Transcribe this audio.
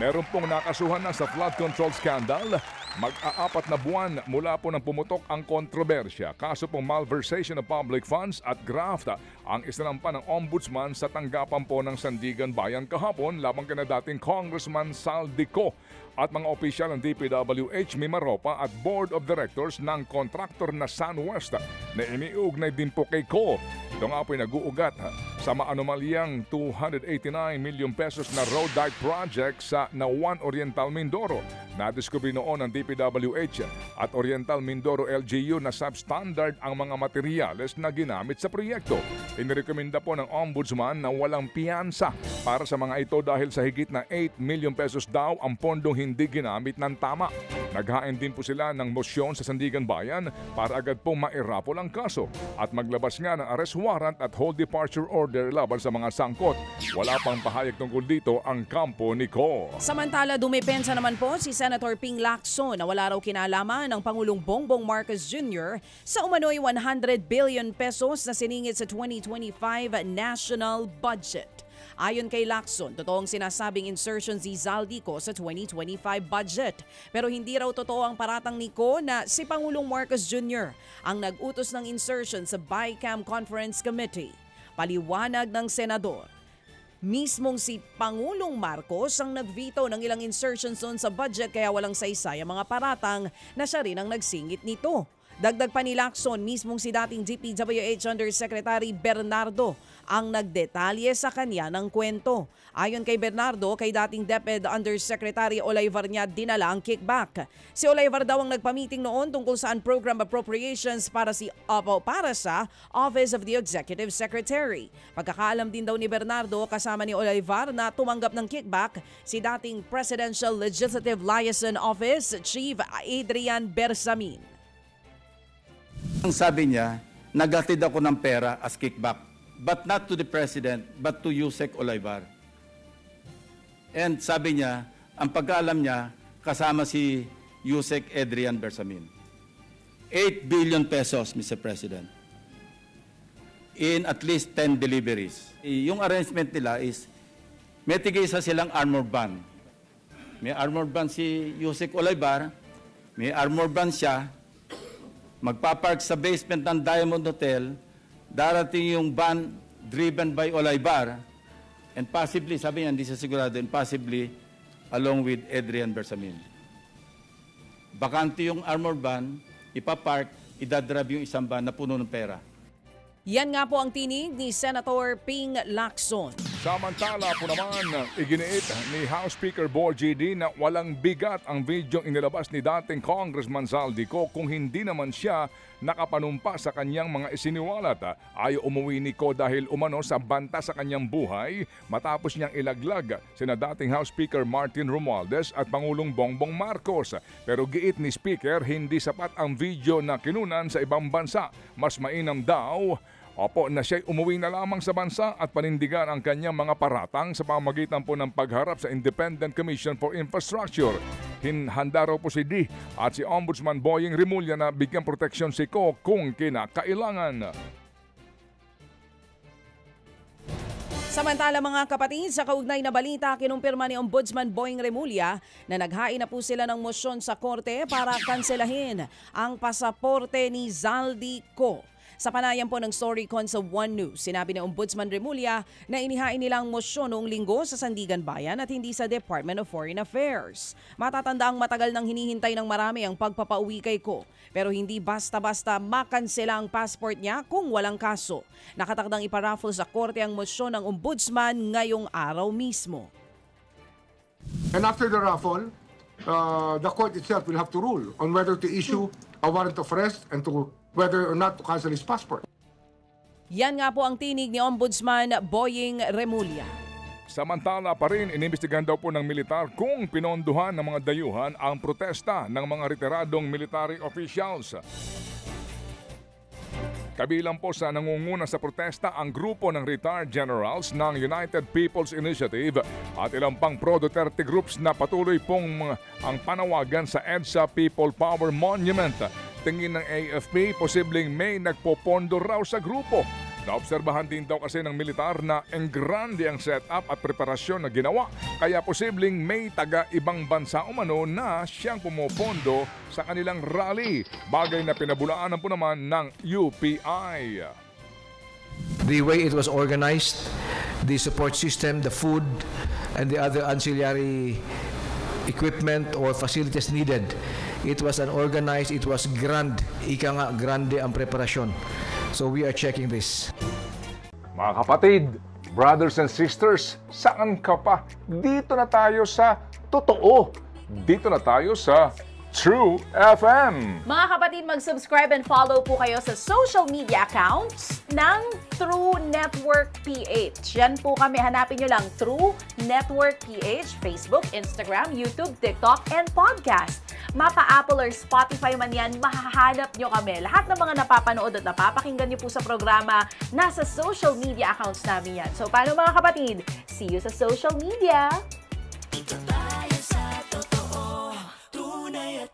Meron pong nakasuhan na sa flood control scandal. Mag-aapat na buwan mula po nang pumutok ang kontrobersya. Kaso pong malversation of public funds at graft ang isinampa ng ombudsman sa tanggapan po ng Sandigan Bayan kahapon labang kina dating Congressman Saldico at mga opisyal ng DPWH, Mimaropa at Board of Directors ng kontraktor na SunWest na iniugnay din po kay Ko. Ito nga po'y nag-uugat sa maanomalyang 289 million pesos na road dike project sa Nawan Oriental Mindoro. Nadiskubre noon ng DPWH at Oriental Mindoro LGU na substandard ang mga materyales na ginamit sa proyekto. Inirekomenda po ng Ombudsman na walang piyansa para sa mga ito dahil sa higit na 8 million pesos daw ang pondong hindi ginamit ng tama. Naghain din po sila ng mosyon sa Sandigan Bayan para agad pong mairapol ang kaso at maglabas nga ng arrest warrant at hold departure order laban sa mga sangkot. Wala pang pahayag tungkol dito ang kampo ni Ko. Samantala, dumepensa naman po si Senator Ping Lacson na wala raw kinalaman ng Pangulong Bongbong Marcos Jr. sa umano'y 100 billion pesos na siningit sa 2025 national budget. Ayon kay Lacson, totoong sinasabing insertion si Zaldico sa 2025 budget. Pero hindi raw totoo ang paratang ni Ko na si Pangulong Marcos Jr. ang nag-utos ng insertion sa BICAM Conference Committee. Paliwanag ng senador, mismong si Pangulong Marcos ang nag-veto ng ilang insertions doon sa budget kaya walang saysay ang mga paratang na siya rin ang nagsingit nito. Dagdag pa ni Lacson, mismong si dating DPWH Undersecretary Bernardo ang nagdetalye sa kanya ng kwento. Ayon kay Bernardo, kay dating DepEd Undersecretary Olaivar niya dinala ang kickback. Si Olaivar daw ang nagpamiting noon tungkol sa program appropriations para sa Office of the Executive Secretary. Pagkakaalam din daw ni Bernardo kasama ni Olaivar na tumanggap ng kickback si dating Presidential Legislative Liaison Office Chief Adrian Bersamin. Ang sabi niya, nagatid ako ng pera as kickback, but not to the President, but to Yusek Olaivar. And sabi niya, ang pagkaalam niya, kasama si Yusek Adrian Bersamin. 8 billion pesos, Mr. President, in at least 10 deliveries. Yung arrangement nila is, may tigisa silang armor van. May armor van si Yusek Olaivar, may armor van siya, magpapark sa basement ng Diamond Hotel, darating yung van driven by Olaivar, and possibly, sabi niya, hindi siya sigurado, and possibly along with Adrian Bersamin. Bakante yung armor van, ipapark, idadrab yung isang van na puno ng pera. Yan nga po ang tinig ni Senator Ping Lacson. Samantala po naman, iginiit ni House Speaker Boy G.D. na walang bigat ang video inilabas ni dating Congressman Zaldico kung hindi naman siya nakapanumpa sa kanyang mga isiniwalat. Ayaw umuwi ni Ko dahil umano sa banta sa kanyang buhay matapos niyang ilaglag sina dating House Speaker Martin Romualdez at Pangulong Bongbong Marcos. Pero giit ni Speaker, hindi sapat ang video na kinunan sa ibang bansa. Mas mainam daw na siya'y umuwi na lamang sa bansa at panindigan ang kanyang mga paratang sa pamamagitan po ng pagharap sa Independent Commission for Infrastructure. Handa raw po si D at si Ombudsman Boying Remulla na bigyan proteksyon si Ko kung kinakailangan. Samantala mga kapatid, sa kaugnay na balita, kinumpirma ni Ombudsman Boying Remulla na naghain na po sila ng mosyon sa korte para kanselahin ang pasaporte ni Zaldico. Sa panayam po ng Storycon sa One News, sinabi ni Ombudsman Remulla na inihain nilang mosyon noong linggo sa Sandigan Bayan at hindi sa Department of Foreign Affairs. Matatandaang matagal nang hinihintay ng marami ang pagpapauwi kay Ko, pero hindi basta-basta makansela ang passport niya kung walang kaso. Nakatakdang iparaffle sa korte ang mosyon ng Ombudsman ngayong araw mismo. And after the raffle, the court itself will have to rule on whether to issue a warrant of arrest and to whether or not to cancel his passport. Yan nga po ang tinig ni Ombudsman Boying Remulla. Samantala pa rin, inimbestigahan daw po ng militar kung pinondohan ng mga dayuhan ang protesta ng mga retiradong military officials. Kabilang po sa nangunguna sa protesta ang grupo ng retired generals ng United People's Initiative at ilang pang pro-Duterte groups na patuloy pong ang panawagan sa EDSA People Power Monument. Tingin ng AFP, posibleng may nagpopondo raw sa grupo Naobserbahan din daw kasi ng militar na engrande ang setup at preparasyon na ginawa. Kaya posibleng may taga-ibang bansa umano na siyang pumopondo sa kanilang rally. Bagay na pinabulaanan po naman ng UPI. The way it was organized, the support system, the food, and the other ancillary equipment or facilities needed. It was unorganized, it was grand. Ika nga, grande ang preparasyon. So we are checking this. Mga kapatid, brothers and sisters, saan ka pa? Dito na tayo sa totoo. Dito na tayo sa True FM. Mga kapatid, mag-subscribe and follow po kayo sa social media accounts ng True Network PH. Yan po kami, hanapin nyo lang True Network PH, Facebook, Instagram, YouTube, TikTok, and podcast. Mapa Apple or Spotify man yan, mahahanap nyo kami. Lahat ng mga napapanood at napapakinggan nyo po sa programa, nasa social media accounts namin yan. So, paano mga kapatid? See you sa social media! Ito tayo sa totoo, tunay at